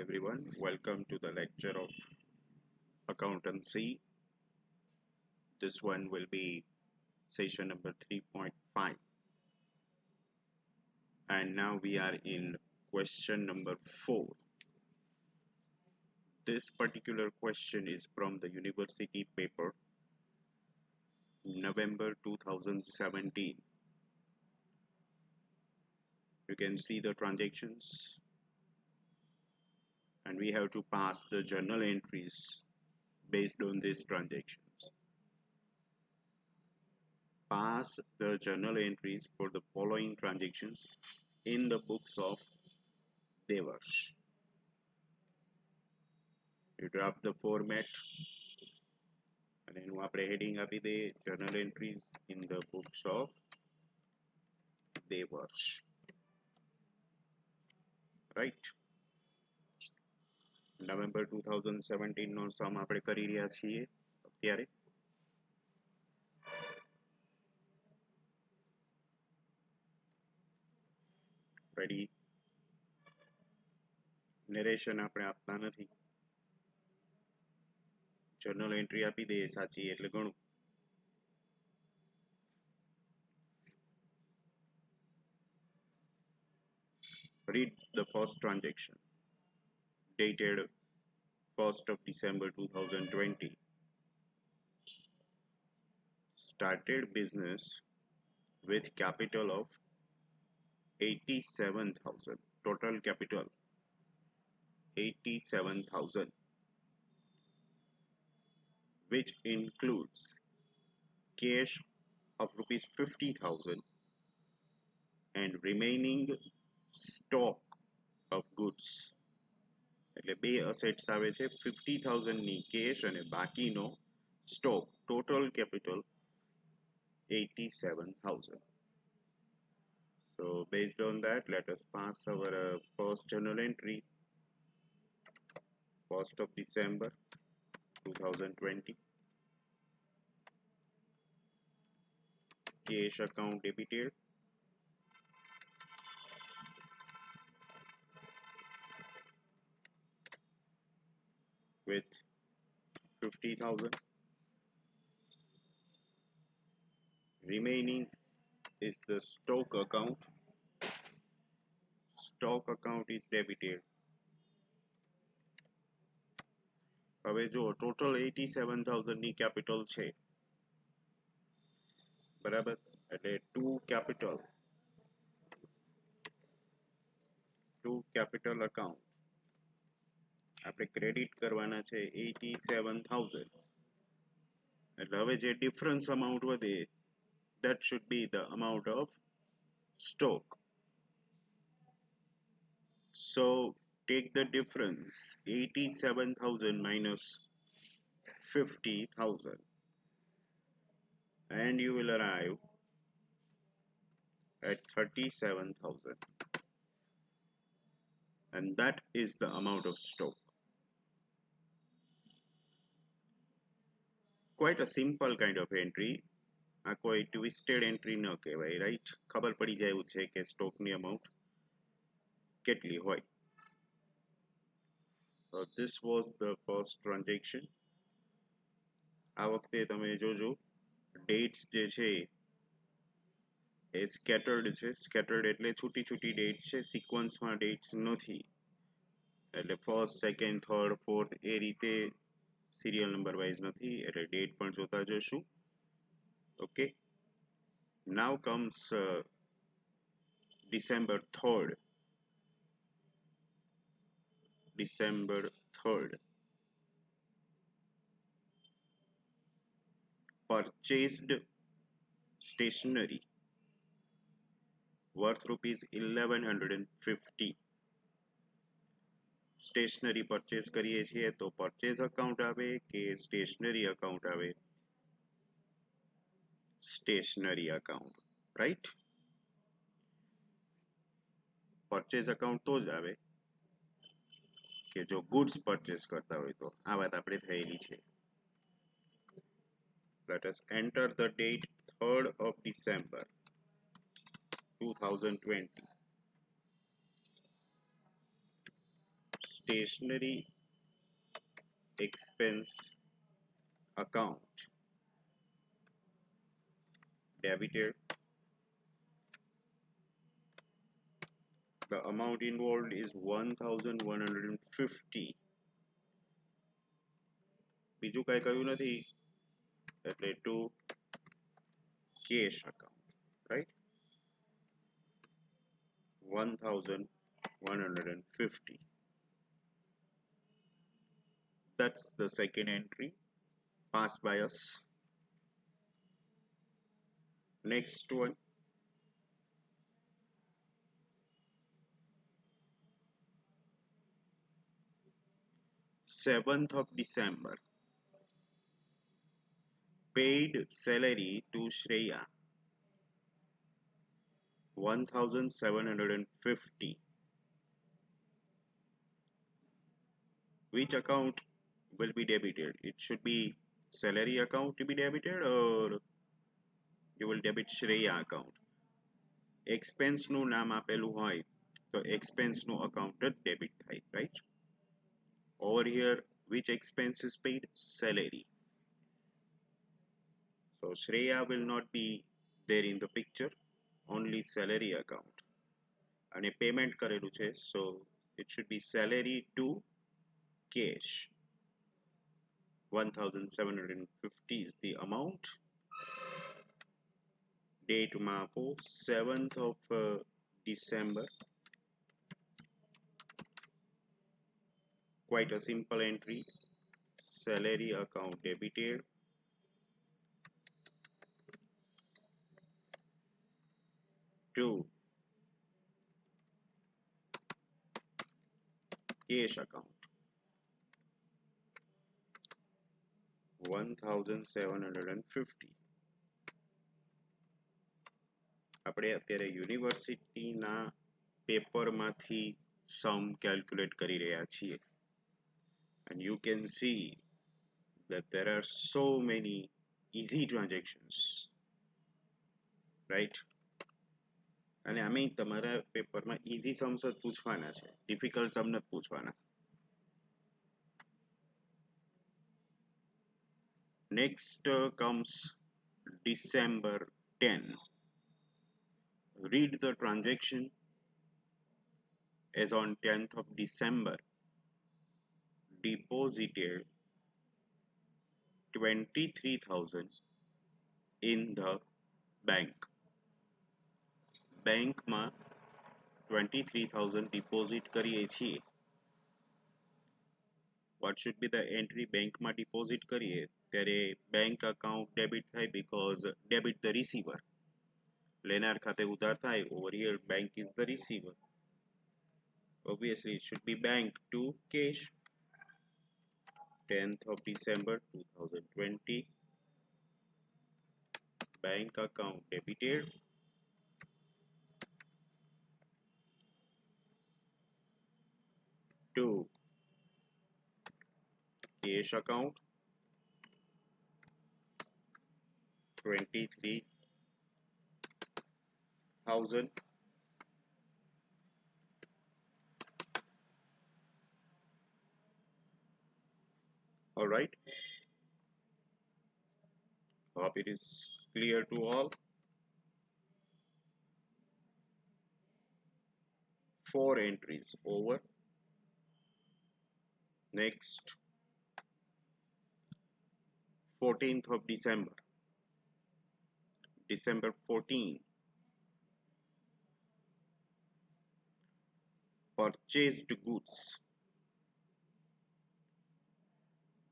everyone. Welcome to the lecture of accountancy. This one will be session number 3.5. And now we are in question number 4. This particular question is from the university paper, November 2017. You can see the transactions and we have to pass the journal entries based on these transactions. Pass the journal entries for the following transactions in the books of Devarsh. You drop the format અને એનું આપણે heading આપી દઈએ journal entries in the books of Devarsh. Right? November 2017 no sum આપણે કરી રહ્યા છીએ અત્યારે. Ready? Narration આપણે આપતા નથી. Journal entry આપી દઈએ સાચી એટલે ઘણું. Read the first transaction dated 1st of December 2020. Started business with capital of 87,000. Total capital 87,000, which includes cash of rupees 50,000 and remaining stock of goods. એટલે બે assets આવે છે 50,000 ની cash અને બાકીનો stock. Total capital 87,000. So based on that, let us pass our first journal entry, 1st of December 2020. Cash account debited. With 50,000. Remaining is the stock account. Stock account is debited. હવે જો total 87,000 ની capital છે બરાબર એટલે to capital account આપણે credit કરવાના છે 87,000. એટલે હવે જે difference amount વધે that should be the amount of stock. So take the difference 87,000 minus 50,000 and you will arrive at 37,000, and that is the amount of stock. Quite a simple kind of entry. આ કોઈ twisted entry ન કહેવાય, right? ખબર પડી જાય એવું છે કે stock ની amount કેટલી હોય. So this was the first transaction. આ વખતે તમે જોજો dates જે છે એ scattered છે. Scattered એટલે છૂટી છૂટી dates છે, sequence માં dates નથી. એટલે first, second, third, fourth એ રીતે serial number wise નથી, એટલે date પણ જોતા જશું. Okay. Now comes December 3rd. December 3rd. Purchased stationery worth rupees 1150. Stationery purchase કરીએ છીએ તો purchase account આવે કે stationery account આવે? Stationery account, right? Purchase account તો જ આવે કે જો goods purchase કરતા હોય તો. આ વાત આપણે થયેલી છે. Let us enter the date 3rd of December 2020. stationery expense account debited. The amount involved is 1150. બીજું કાંઈ કહ્યું નથી એટલે to cash account, right? 1150. That's the second entry passed by us. Next one, 7th of December, paid salary to Shreya 1750. Which account will be debited? It should be salary account to be debited, or you will debit Shreya account. Expense નું નામ આપેલું હોય તો expense નું account જ debit થાય, right? Over here, which expense is paid? Salary. So Shreya will not be there in the picture, only salary account. અને payment કરેલું છે, so it should be salary to cash. 1750 is the amount. Date માપો 7th of December. Quite a simple entry. Salary account debited. To cash account 1750. આપણે અત્યારે યુનિવર્સિટીના પેપરમાંથી સમ calculate કરી રહ્યા છીએ. And you can see that there are so many easy transactions, right? અને આમે તમારા પેપરમાં easy sums જ પૂછવાના છે, difficult sum નથી પૂછવાના. Next comes December 10. Read the transaction as on 10th of December. Deposited 23,000 in the bank. Bank માં 23,000 deposit કરીએ છીએ. What should be the entry? Bank માં deposit કરીએ ત્યારે bank account debit થાય because debit the receiver. લેનાર ખાતે ઉધાર થાય. Over here bank is the receiver. Obviously it should be bank to cash. 10th of December 2020. Bank account debited. To cash account 23,000. All right. Hope it is clear to all. 4 entries over. Next, 14th of December. December 14. Purchased goods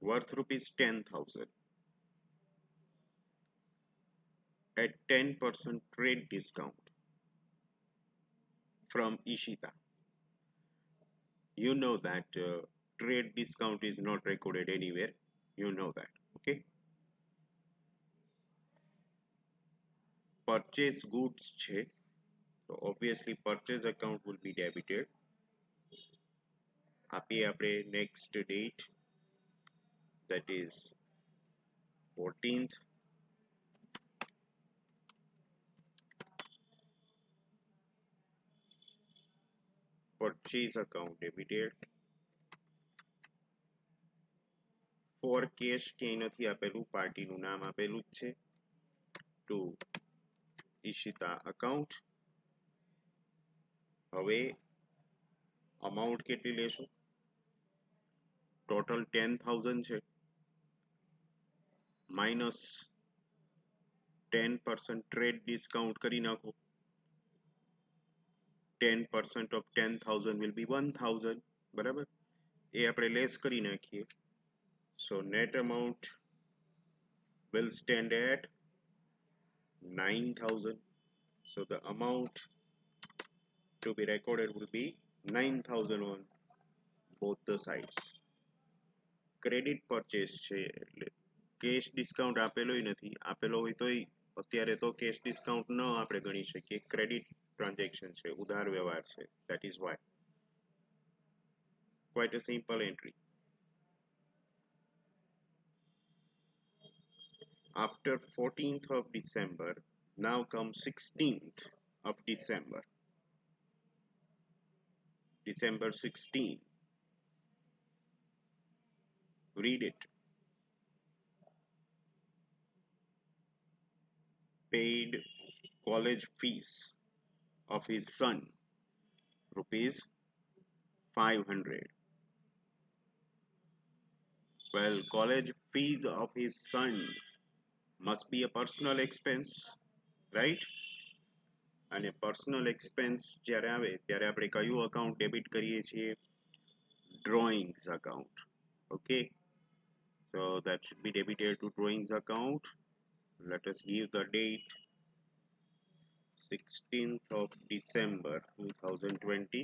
worth rupees 10,000 at 10% trade discount from Ishita. You know that trade discount is not recorded anywhere. You know that, okay? Purchase goods છે, so obviously purchase account will be debited. આપીએ આપણે next date, that is 14th. Purchase account debited. For cash ક્યાંય નથી આપેલું, પાર્ટીનું નામ આપેલું જ છે, ટુ ઈશિતા અકાઉન્ટ. હવે અમાઉન્ટ કેટલી લેશું? ટોટલ 10,000 છે, માઇનસ 10% ટ્રેડ ડિસ્કાઉન્ટ કરી નાખો. 10% of 10,000 will be 1,000, બરાબર? એ આપણે લેસ કરી નાખીએ. So net amount will stand at 9,000. So the amount to be recorded will be 9,000 on both the sides. Credit purchase છે એટલે કેશ ડિસ્કાઉન્ટ આપેલોય નથી, આપેલો હોય તોય અત્યારે તો કેશ ડિસ્કાઉન્ટ ન આપણે ગણી શકીએ, ક્રેડિટ ટ્રાન્ઝેક્શન છે, ઉધાર વ્યવહાર છે, that is why. Quite a simple entry. After 14th of December, now comes 16th of December. December 16. Read it. Paid college fees of his son, rupees 500. Well, college fees of his son must be a personal expense, right? અને personal expense જ્યારે આવે ત્યારે આપણે કયું account debit કરીએ છીએ? Drawings account. Okay, so that should be debited to drawings account. Let us give the date, 16th of December 2020.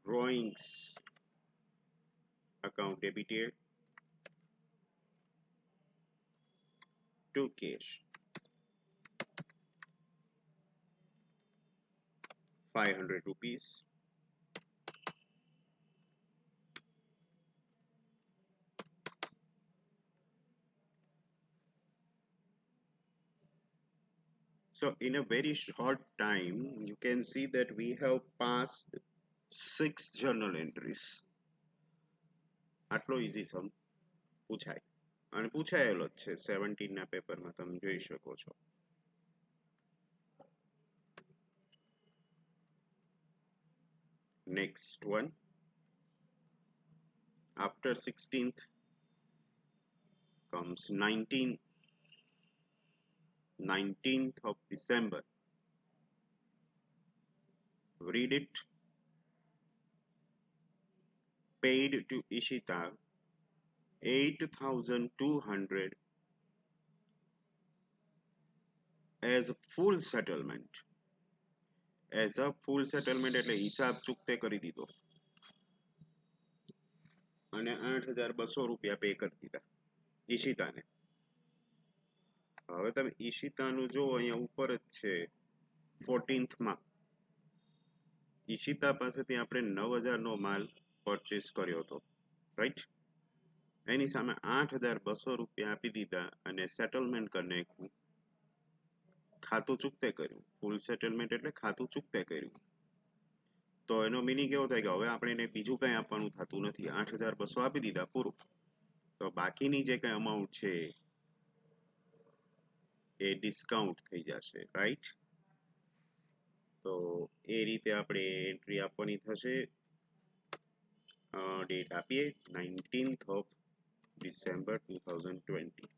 Drawings account debited to cash, 500 rupees. So in a very short time, you can see that we have passed 6 journal entries. આટલો easy sum પૂછાય અને પૂછાયેલો જ છે 17 ના પેપરમાં, તમે જોઈ શકો છો. Next one, after 16th comes 19th of December. Read it. Paid to Ishita 8,200 as a full settlement. As a full settlement એટલે હિસાબ ચૂકતે કરી દીધો અને 8,200 રૂપિયા પે કરી દીધા ઈશિતાને. હવે તમે ઈશિતાનું જો અહીંયા ઉપર જ છે 14th માં, ઈશિતા પાસેથી આપણે 9,000 નો માલ પરચેસ કર્યો હતો, રાઈટ? એની સામે 8,200 રૂપિયા આપી દીધા અને સેટલમેન્ટ કરી નાખ્યું, ખાતું ચૂકતે કર્યું. ફૂલ સેટલમેન્ટ એટલે ખાતું ચૂકતે કર્યું. તો એનો મીનિંગ એવો થાય કે હવે આપણે એને બીજું કંઈ આપવાનું થતું નથી, 8,200 આપી દીધા, પૂરું. તો બાકીની જે કંઈ અમાઉન્ટ છે એ ડિસ્કાઉન્ટ થઈ જશે, રાઈટ? તો એ રીતે આપણે એન્ટ્રી આપવાની થશે. ડેટ આપીએ 19th of December 2020.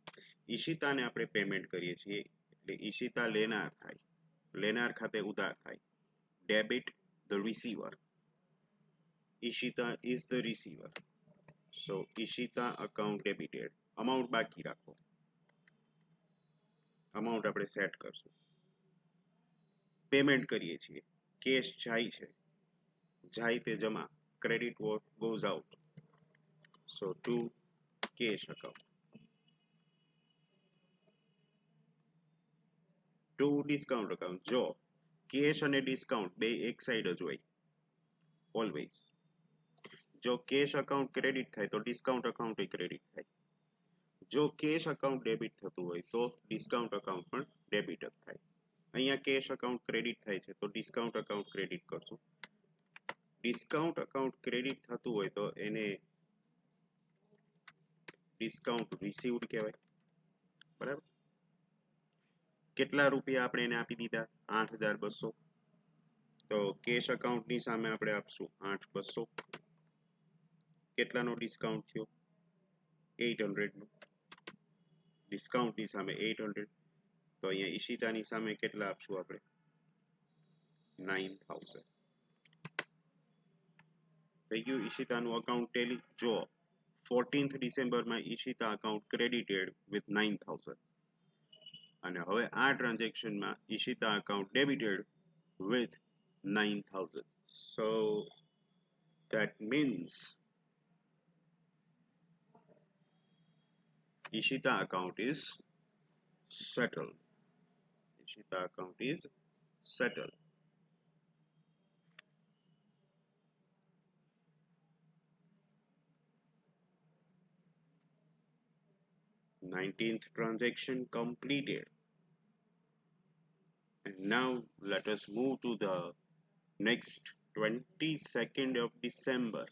ઈશિતાને આપણે પેમેન્ટ કરીએ છીએ એટલે ઈશિતા લેનાર થાય, લેનાર ખાતે ઉધાર થાય. Debit the receiver. Ishita is the receiver. So Ishita account debited. Amount બાકી રાખો, amount આપણે સેટ કરશું. પેમેન્ટ કરીએ છીએ, કેશ જાય છે, જાય તે જમા, credit what goes out. So to cash account. To discount account. જો કેશ અને ડિસ્કાઉન્ટ બે એક સાઈડ જ હોય ઓલવેઝ. જો કેશ અકાઉન્ટ ક્રેડિટ થાય તો ડિસ્કાઉન્ટ અકાઉન્ટ ક્રેડિટ થાય. જો કેશ અકાઉન્ટ ડેબિટ થતું હોય તો ડિસ્કાઉન્ટ અકાઉન્ટ પણ ડેબિટ જ થાય. અહીંયા કેશ અકાઉન્ટ ક્રેડિટ થાય છે તો ડિસ્કાઉન્ટ અકાઉન્ટ ક્રેડિટ કરશું. ડિસ્કાઉન્ટ અકાઉન્ટ ક્રેડિટ થતું હોય તો એને ડિસ્કાઉન્ટ રિસીવ્ડ કહેવાય, બરાબર. કેટલા રૂપિયા આપણે એને આપી દીધા? 8200. તો કેશ અકાઉન્ટની સામે આપણે આપશું 8200. કેટલાનો ડિસ્કાઉન્ટ થયો? 800 નો. ડિસ્કાઉન્ટની સામે 800. તો અહીંયા ઈશિતાની સામે કેટલા આપશું આપણે? 9000. થઈ ગયું ઈશિતાનું અકાઉન્ટ ટેલી. જો 14th ડિસેમ્બરમાં ઈશિતા અકાઉન્ટ ક્રેડિટેડ વિથ 9000 અને હવે આ ટ્રાન્ઝેક્શનમાં Ishita account ડેબિટેડ with 9000. So that means Ishita account is settled. Ishita account is settled. Nineteenth transaction completed. And now let us move to the next 22nd of December.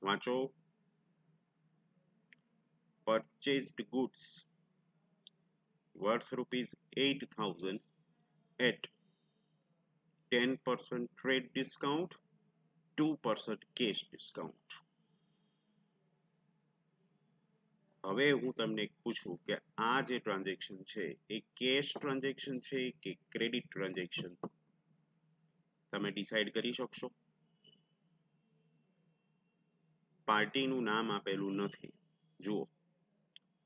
વાંચો. Purchased goods worth rupees 8000 at 10% trade discount, 2% cash discount. હવે હું તમને પૂછું કે આ જે transaction છે એ cache transaction છે કે ક્રેડિટ ટ્રાન્ઝેક્શન? તમે ડિસાઈડ કરી શકશો? પાર્ટીનું નામ આપેલું નથી. જુઓ,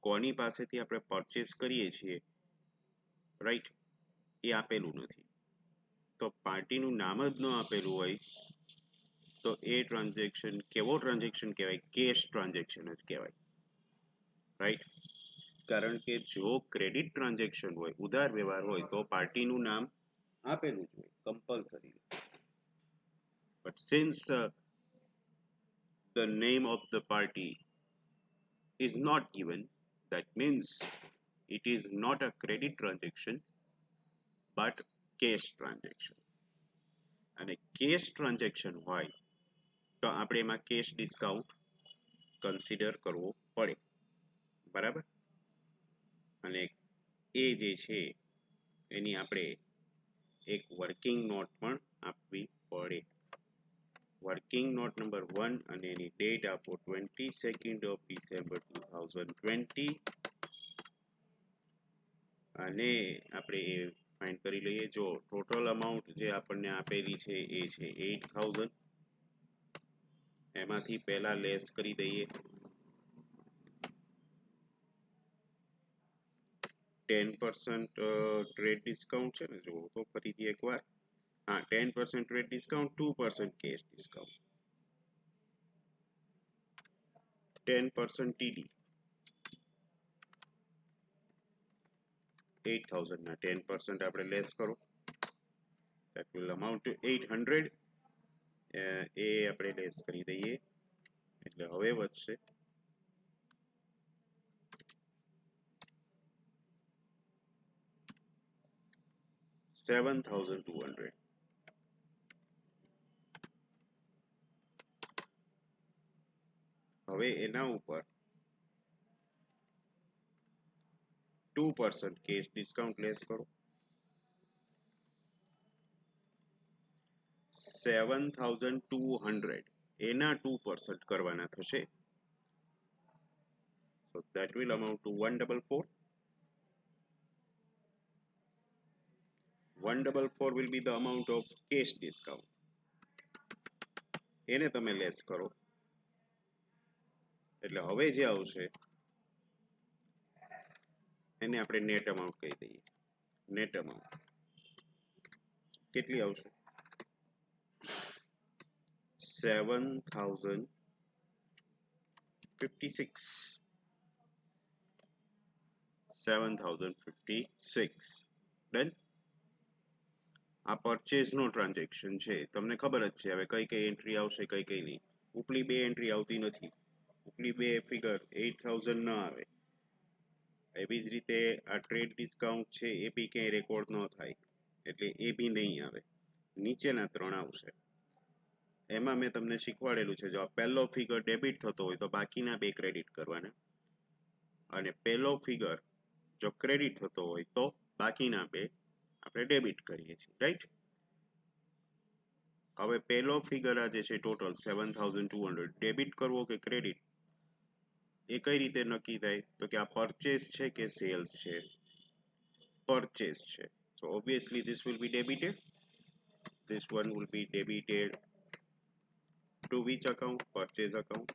કોની પાસેથી આપણે પરચેસ કરીએ છીએ, રાઈટ, એ આપેલું નથી. તો પાર્ટીનું નામ જ ન આપેલું હોય તો એ ટ્રાન્ઝેક્શન કેવો ટ્રાન્ઝેક્શન કહેવાય? કેશ ટ્રાન્ઝેક્શન જ કહેવાય, રાઈટ. કારણ કે જો ક્રેડિટ ટ્રાન્ઝેક્શન હોય, ઉધાર વ્યવહાર હોય, તો પાર્ટીનું નામ આપેલું જ હોય compulsory. But since the name of the party is not given, that means it is not a credit transaction but cash transaction. અને કેશ ટ્રાન્ઝેક્શન હોય તો આપણે એમાં કેશ ડિસ્કાઉન્ટ કન્સિડર કરવો પડે, બરાબર. અને એ જે છે એની આપણે એક વર્કિંગ નોટ પણ આપવી પડે. વર્કિંગ નોટ નંબર 1 અને એની ડેટ આપો 22nd of December 2020 અને આપણે એ ફાઇન્ડ કરી લઈએ. જો ટોટલ અમાઉન્ટ જે આપણને આપેલી છે એ છે 8000. એમાંથી પહેલા લેસ કરી દઈએ 10% ટ્રેડ ડિસ્કાઉન્ટ છે ને, જો તો ફરીથી એકવાર. હા, 10% trade discount, 2% cash discount, 10% TD. 8000 ના 10% આપણે લેસ કરો, that will amount to 800. એ આપણે લેસ કરી દઈએ એટલે હવે વધશે 7200. હવે એના ઉપર 2% કેશ ડિસ્કાઉન્ટ લેસ કરો, 7200 એના 2% કરવાના થશે. So that will amount to 144. 144 will be the amount of cash discount. એને તમે લેસ કરો એટલે હવે જે આવશે એને આપણે નેટ અમાઉન્ટ કહી દઈએ. નેટ અમાઉન્ટ કેટલી આવશે? 7056. 7056. ડન. આ પરચેઝ નો ટ્રાન્ઝેક્શન છે, તમને ખબર જ છે હવે કઈ કઈ એન્ટ્રી આવશે કઈ કઈ નહીં. ઉપલી બે એન્ટ્રી આવતી નથી, ઉપલી બે ફિગર 8000 ન આવે. એવી જ રીતે આ ટ્રેડ ડિસ્કાઉન્ટ છે એ બી ક્યાંય રેકોર્ડ ન થાય. એટલે એ બી નહીં આવે, નીચેના 3 આવશે. એમાં મેં તમને શીખવાડેલું છે, જો આ પહેલો ફિગર ડેબિટ થતો હોય તો બાકીના 2 ક્રેડિટ કરવાના, અને પહેલો ફિગર જો ક્રેડિટ થતો હોય તો બાકીના 2 આપણે ડેબિટ કરીએ છીએ, રાઈટ? હવે પહેલો ફિગર આ જે છે ટોટલ 7200 ડેબિટ કરવો કે ક્રેડિટ, એ કઈ રીતે નક્કી થાય? તો કે આ પરચેસ છે કે સેલ્સ છે? પરચેસ છે. So obviously this will be debited. This one will be debited to which account? Purchase account.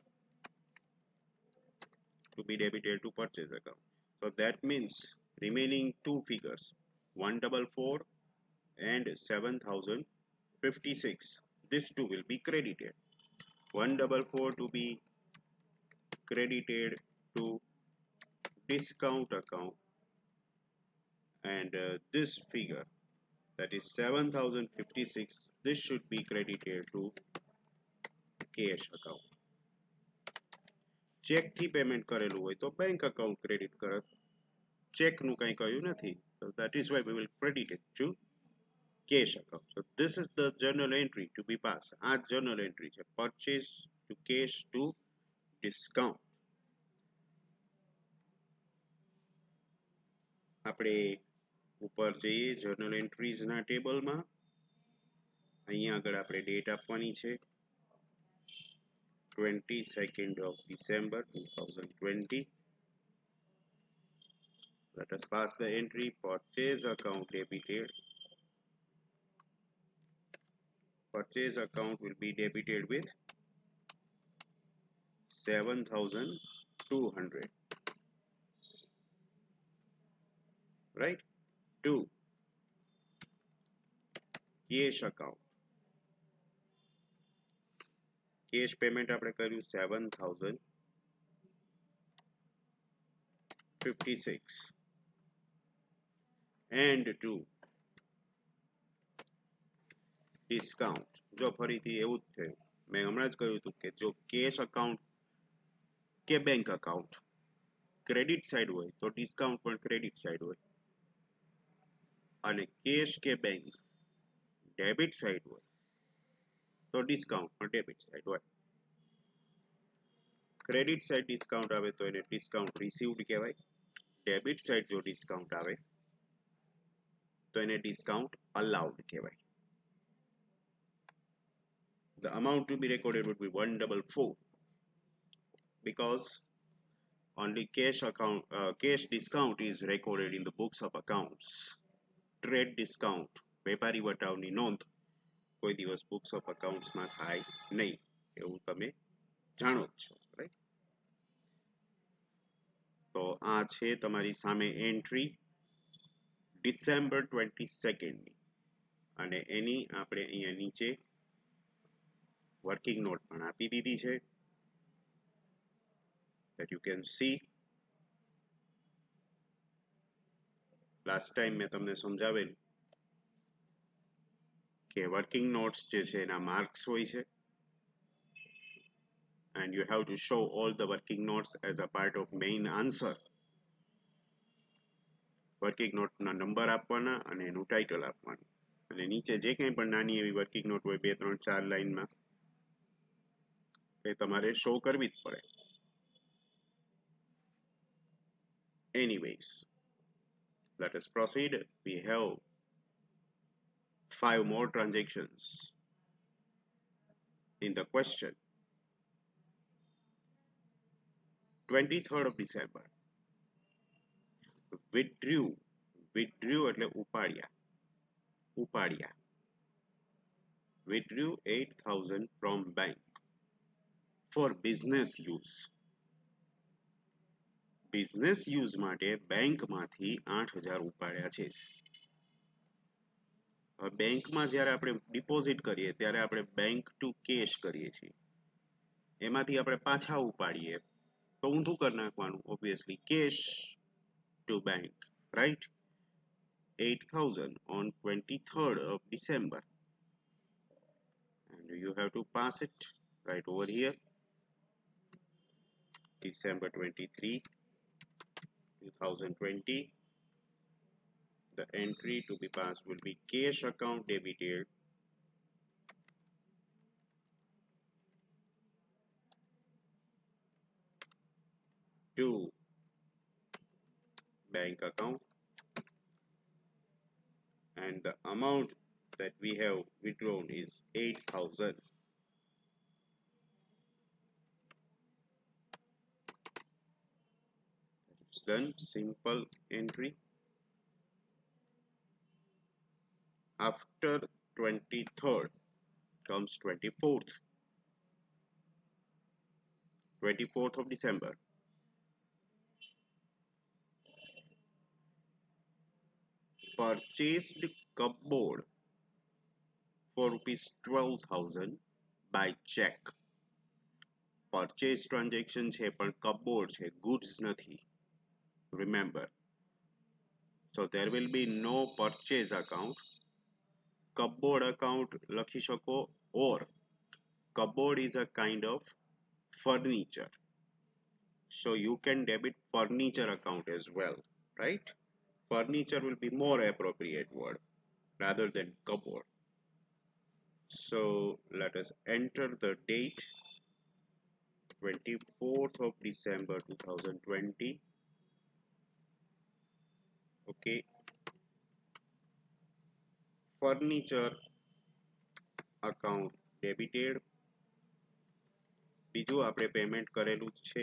To be debited to purchase account. So that means remaining two figures, 144 and 7056. This two will be credited. 144 to be credited to discount account, and this figure, that is 7056, this should be credited to cash account. Check થી payment કરેલું હોય તો bank account credit કરે, check નું કઈ કહ્યું નથી, so that is why we will credit it to cash account. So this is the journal entry to be passed. આ journal entry છે, purchase to cash to discount. આપણે ઉપર જઈએ journal entries ના ટેબલમાં, અહીંયા આગળ આપણે ડેટ આપવાની છે 22nd of December 2020. Let us pass the entry, purchase account debited. Purchase account will be debited with 7200, right? To cash account. Cash payment આપણે કર્યું 7056, and to discount. જો ફરીથી એવું જ થયું, મેં હમણાં જ કહ્યું હતું કે જો કેશ અકાઉન્ટ કે બેંક અકાઉન્ટ ક્રેડિટ સાઈડ હોય તો ડિસ્કાઉન્ટ પણ ક્રેડિટ સાઈડ હોય, અને કેશ કે બેંક ડેબિટ સાઈડ હોય તો ડિસ્કાઉન્ટ પણ ડેબિટ સાઈડ હોય. ક્રેડિટ સાઈડ ડિસ્કાઉન્ટ આવે તો એને ડિસ્કાઉન્ટ રિસીવ્ડ કહેવાય, ડેબિટ સાઈડ જો ડિસ્કાઉન્ટ આવે તો એને ડિસ્કાઉન્ટ અલાઉડ કહેવાય. The amount to be recorded would be 144, because only cash account, cash discount is recorded in the books of accounts. Trade discount, વેપારી વટાવની નોંધ કોઈ દિવસ books of accounts માં થાય નહીં, એવું તમે જાણો જ છો, રાઈટ? તો આ છે તમારી સામે એન્ટ્રી ડિસેમ્બર 22nd ની, અને એની આપણે અહીંયા નીચે વર્કિંગ નોટ પણ આપી દીધી છે, that you can see. Last time મેં તમને સમજાવેલું કે વર્કિંગ નોટ્સ જે છે એના માર્ક્સ હોય છે, and you have to show all the working notes as a part of main answer. Working નોટના નંબર આપવાના અને એનું ટાઇટલ આપવાનું, અને નીચે જે કંઈ પણ નાની એવી વર્કિંગ નોટ હોય 2 3 4 લાઈનમાં, એ તમારે શો કરવી જ પડે. Anyways, let us proceed. We have 5 more transactions in the question. 23rd of December, withdrew એટલે ઉપાડ્યા, withdrew 8000 from bank for business use. Business use માટે બેંકમાંથી 8000 ઉપાડ્યા છે. બેંકમાં જ્યારે આપણે ડિપોઝિટ કરીએ ત્યારે આપણે બેંક ટુ કેશ કરીએ છીએ, એમાંથી આપણે પાછા ઉપાડીએ તો ઊંધું કરી નાખવાનું, obviously cash to bank, right? 8000 on 23rd of December, and you have to pass it right over here. December 23, 2020. The entry to be passed will be cash account debited to bank account, and the amount that we have withdrawn is 8,000. It's done. Simple entry. After 23rd comes 24th of December. Purchased cupboard for rupees 12,000 by check. Purchase transaction છે પણ cupboard છે, goods નથી. Remember. So there will be no purchase account. Cupboard account લખી શકો, or cupboard is a kind of furniture. So you can debit furniture account as well, right? Furniture will be more appropriate word rather than cupboard. So let us enter the date 24th of December 2020. Okay, furniture account debited. બીજું આપણે payment કરેલું છે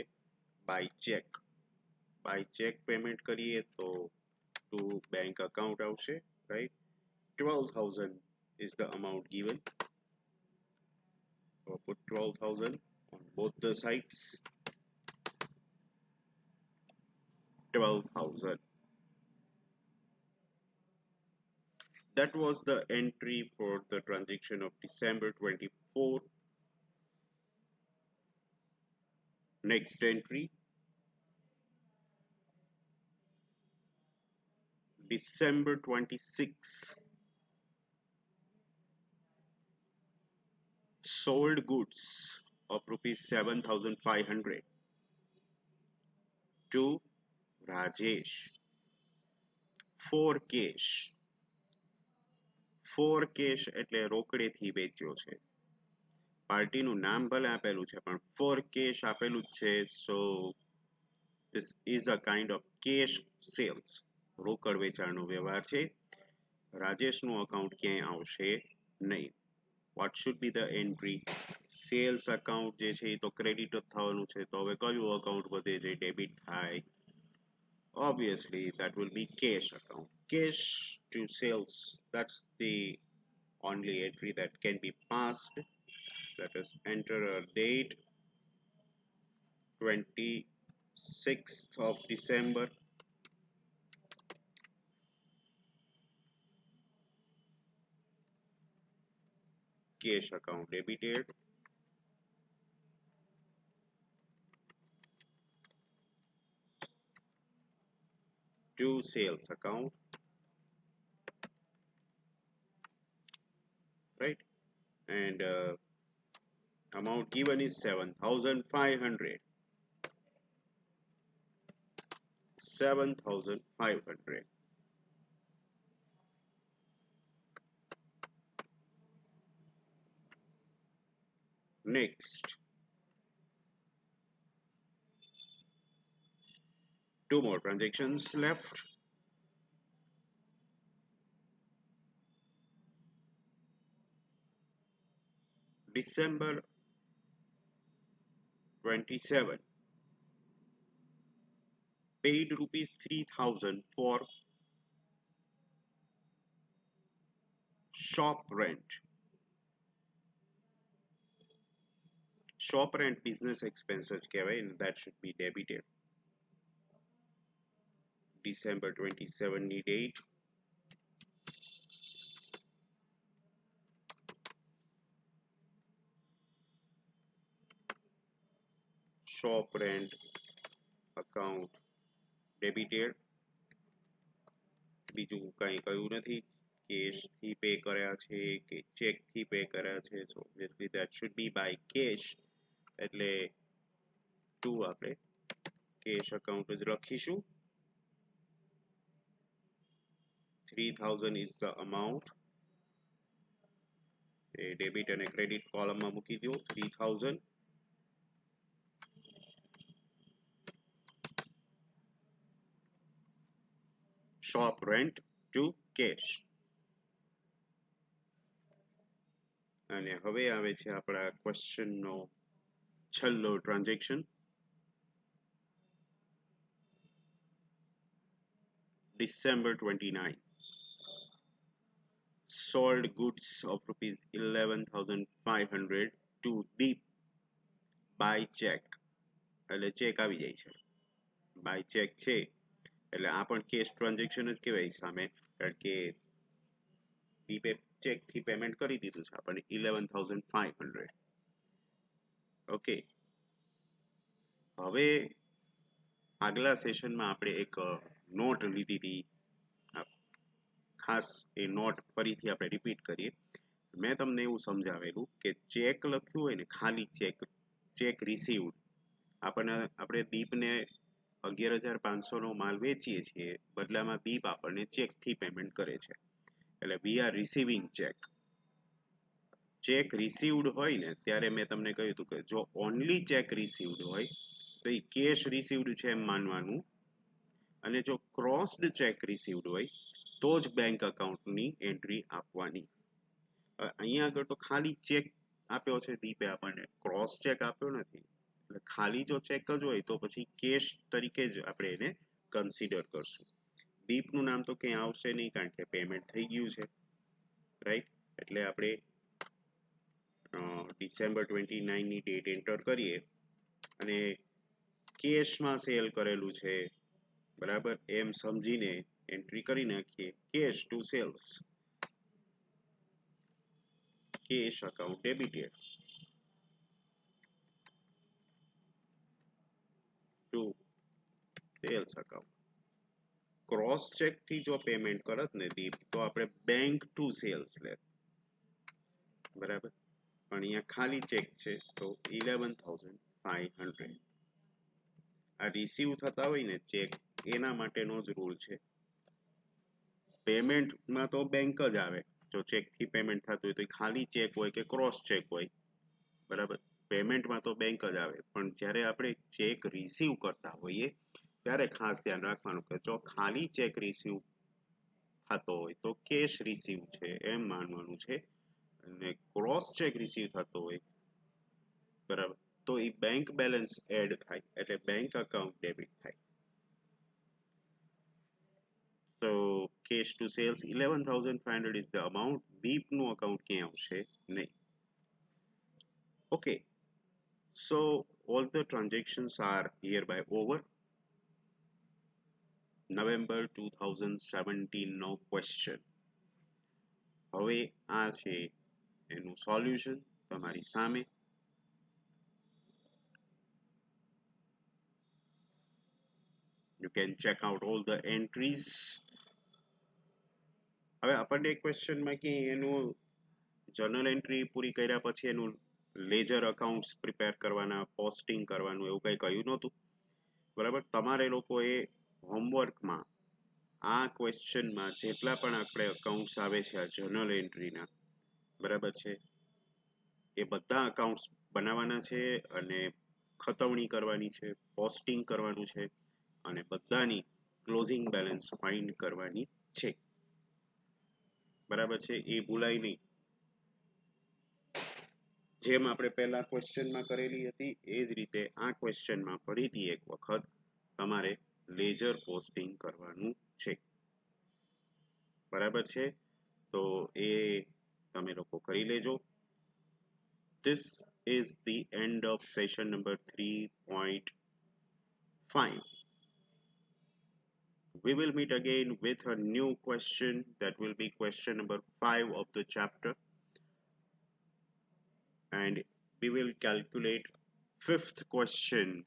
by cheque. By cheque payment કરીએ તો to bank account આવશે, right? 12,000 is the amount given. So put 12,000 on both the sides. 12,000. That was the entry for the transaction of December 24. Next entry, December 26. Sold goods of rupees 7,500 to Rajesh. 4 cash. 4 cash એટલે રોકડેથી વેચ્યો છે. પાર્ટીનું નામ ભલે આપેલું છે પણ 4 cash આપેલું જ છે. So this is a kind of cash sales. રોકડ વેચાણનો વ્યવહાર છે. રાજેશનું અકાઉન્ટ ક્યાંય આવશે નહીં. What should be the entry? Sales account જે છે એ તો ક્રેડિટ જ થવાનું છે. તો હવે કયું અકાઉન્ટ વધે જે ડેબિટ થાય? Obviously that will be cash account. Cash to sales, that's the only entry that can be passed. Let us enter a date 26th of December. Cash account debited to sales account, right? And amount given is 7,500. 7,500. Next, 2 more transactions left. December 27. Paid rupees 3,000 for shop rent. Shop rent business expenses કહેવાય, and that should be debited. December 27 ની date. Shop rent account debited. બીજું કાંઈ કહ્યું નથી. Cache થી pay કર્યા છે કે ચેક થી પે કર્યા છે. So obviously that should be by cash. એટલે 2 આપણે cash account જ લખીશું. 3000 is the amount. A debit અને ક્રેડિટ કોલમમાં મૂકી દો 3000. shop rent to cash. અને હવે આવે છે આપણા ક્વેશ્ચનનો છેલ્લો transaction. December 29. Sold goods of rupees 11,500 to Deep by check. એટલે ચેક આવી જાય છે. બાય ચેક છે એટલે આ પણ કેશ ટ્રાન્ઝેક્શન જ કહેવાય સામે, કારણ કે દીપે ચેકથી પેમેન્ટ કરી દીધું છે આપણને 11,500. ઓકે, હવે આગલા સેશનમાં આપણે એક નોટ લીધી હતી, ખાસ એ નોટ ફરીથી આપણે રિપીટ કરીએ. મેં તમને એવું સમજાવેલું કે ચેક લખ્યું હોય ને, ખાલી ચેક રિસીવ્ડ, આપણે દીપને 11,500 નો માલ વેચીએ છીએ, બદલામાં દીપ આપણને ચેકથી પેમેન્ટ કરે છે, એટલે we are receiving check. Check received હોય ને ત્યારે મેં તમને કહ્યું હતું કે જો ઓનલી ચેક રિસીવ્ડ હોય તો એ કેશ રિસીવ્ડ છે એમ માનવાનું, અને જો ક્રોસ્ડ ચેક રિસીવ્ડ હોય તો જ બેંક અકાઉન્ટની એન્ટ્રી આપવાની. અહીંયા આગળ તો ખાલી ચેક આપ્યો છે દીપે આપણને, ક્રોસ ચેક આપ્યો નથી, એટલે ખાલી જો ચેક જ હોય તો પછી કેશ તરીકે જ આપણે એને કન્સિડર કરશું. દીપનું નામ તો ક્યાંય આવશે નહીં કારણ કે પેમેન્ટ થઈ ગયું છે, રાઈટ. એટલે આપણે December 29 ની ડેટ એન્ટર કરીએ અને કેશમાં સેલ કરેલું છે બરાબર એમ સમજીને એન્ટ્રી કરી નાખીએ. Cash to sales, cash account debited to sales account. Cross cheque થી જો પેમેન્ટ કરત ને દીપ તો આપણે બેંક ટુ સેલ્સ લે બરાબર, પણ અહીંયા ખાલી ચેક છે તો 11,500. આ રિસીવ થતા હોય ને ચેક એના માટેનો જ રૂલ છે. પેમેન્ટમાં તો બેંક જ આવે, જો ચેકથી પેમેન્ટ થતું હોય તો ખાલી ચેક હોય કે ક્રોસ ચેક હોય બરાબર, પેમેન્ટમાં તો બેંક જ આવે. પણ જ્યારે આપણે ચેક રિસીવ કરતા હોઈએ ત્યારે ખાસ ધ્યાન રાખવાનું કે જો ખાલી ચેક રિસીવ થતો હોય તો કેશ રિસીવ છે એમ માનવાનું છે, અને ક્રોસ ચેક રિસીવ થતો હોય બરાબર તો એ બેંક બેલેન્સ એડ થાય એટલે બેંક અકાઉન્ટ ડેબિટ થાય. So cash to sales 11,500 is the amount. દીપનું અકાઉન્ટ ક્યાં આવશે નહીં. Okay, so all the transactions are hereby over. November 2017 no question. હવે આ છે એનું સોલ્યુશન તમારી સામે. You can check out all the entries. હવે આપણને ક્વેશ્ચનમાં કે એનું જર્નલ એન્ટ્રી પૂરી કર્યા પછી એનું લેજર અકાઉન્ટ્સ પ્રિપેર કરવાના, પોસ્ટિંગ કરવાનું એવું કંઈ કહ્યું નહોતું બરાબર. તમારે લોકોએ હોમવર્કમાં આ ક્વેશ્ચનમાં જેટલા પણ આપણે અકાઉન્ટ્સ આવે છે આ જર્નલ એન્ટ્રીના બરાબર છે એ બધા અકાઉન્ટ્સ બનાવવાના છે અને ખતવણી કરવાની છે, પોસ્ટિંગ કરવાનું છે અને બધાની ક્લોઝિંગ બેલેન્સ ફાઇન્ડ કરવાની છે બરાબર છે. એ ભૂલાય નહીં. જેમ આપણે પહેલા ક્વેશ્ચનમાં કરેલી હતી એ જ રીતે આ ક્વેશ્ચનમાં ફરીથી એક વખત તમારે લેજર પોસ્ટિંગ કરવાનું છે બરાબર છે. તો એ તમે લોકો કરી લેજો. This is the end of session number 3.5. We will meet again with a new question, that will be question number 5 of the chapter, and we will calculate fifth question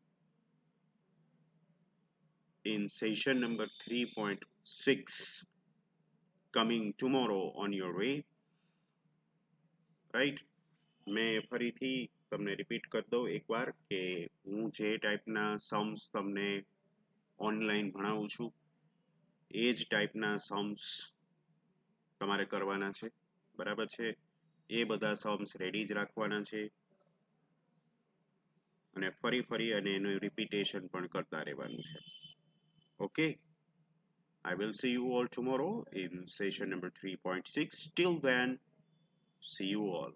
in session number 3.6 coming tomorrow on your way, right. मैं ફરીથી તમને repeat કરી દઉં એકવાર કે હું જે ટાઈપના સમ્સ તમને ઓનલાઈન ભણાવું છું એ જ ટાઈપના સમ્સ તમારે કરવાના છે, બરાબર છે. એ બધા સમ્સ રેડી જ રાખવાના છે અને ફરી અને એનું રિપીટેશન પણ કરતા રહેવાનું છે. Okay, I will see you all tomorrow in session number 3.6. Till then, see you all.